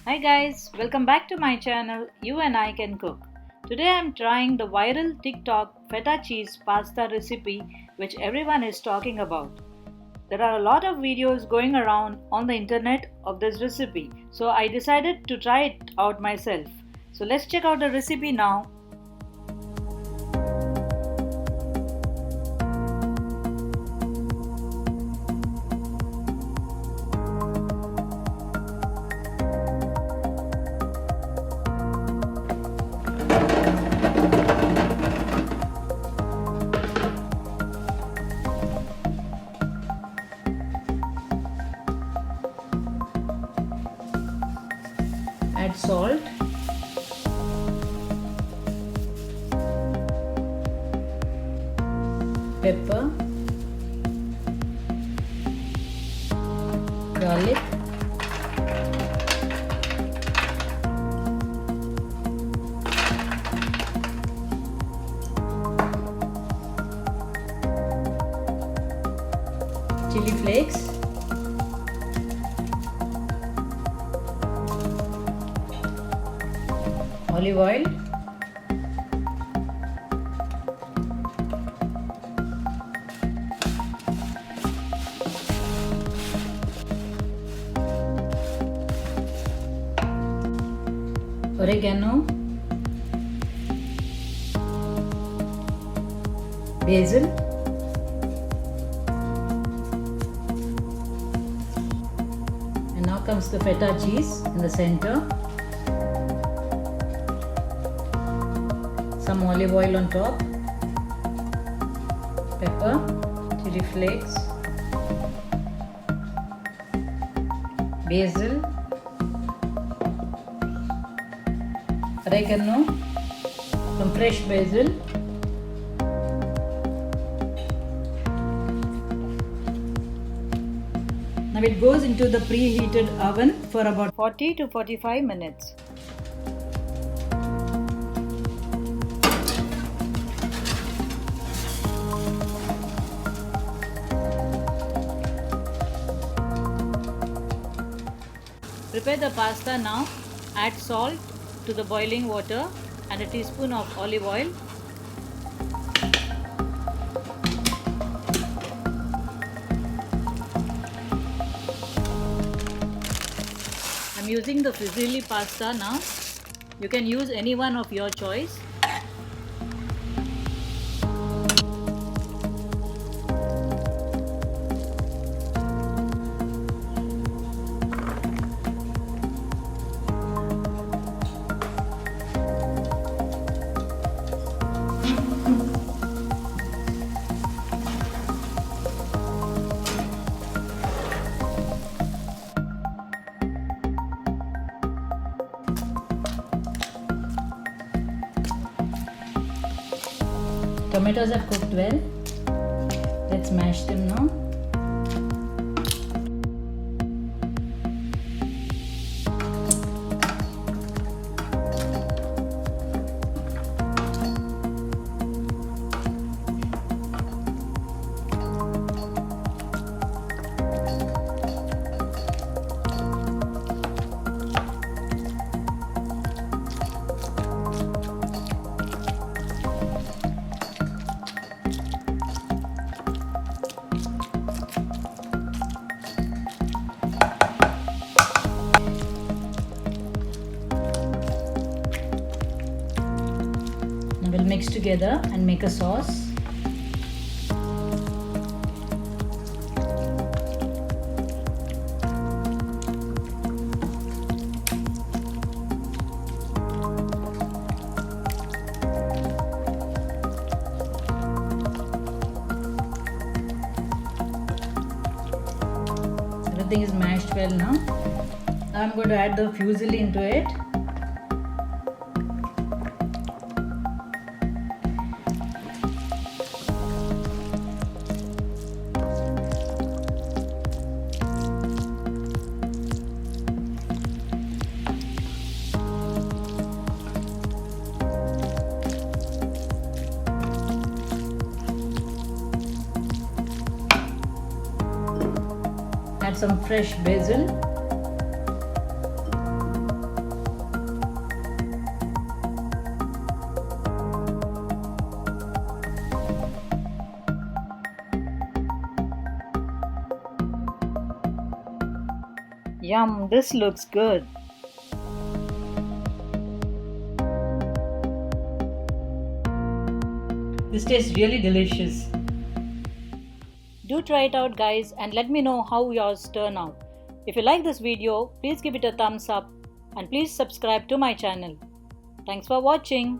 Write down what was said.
Hi guys, welcome back to my channel You and I Can Cook. Today I am trying the viral TikTok feta cheese pasta recipe which everyone is talking about. There are a lot of videos going around on the internet of this recipe, so I decided to try it out myself. So let's check out the recipe now. Add salt, pepper, garlic, chili flakes, olive oil, oregano, basil, and now comes the feta cheese in the center. Some olive oil on top, pepper, chili flakes, basil, oregano, some fresh basil, now it goes into the preheated oven for about 40 to 45 minutes. Prepare the pasta now. Add salt to the boiling water and a teaspoon of olive oil. I'm using the fusilli pasta now. You can use any one of your choice. Tomatoes are cooked well. Let's mash them now. We'll mix together and make a sauce. Everything is mashed well now. Now I'm going to add the fusilli into it. Add some fresh basil. Yum, this looks good. This tastes really delicious. Do try it out, guys, and let me know how yours turn out. If you like this video, please give it a thumbs up and please subscribe to my channel. Thanks for watching.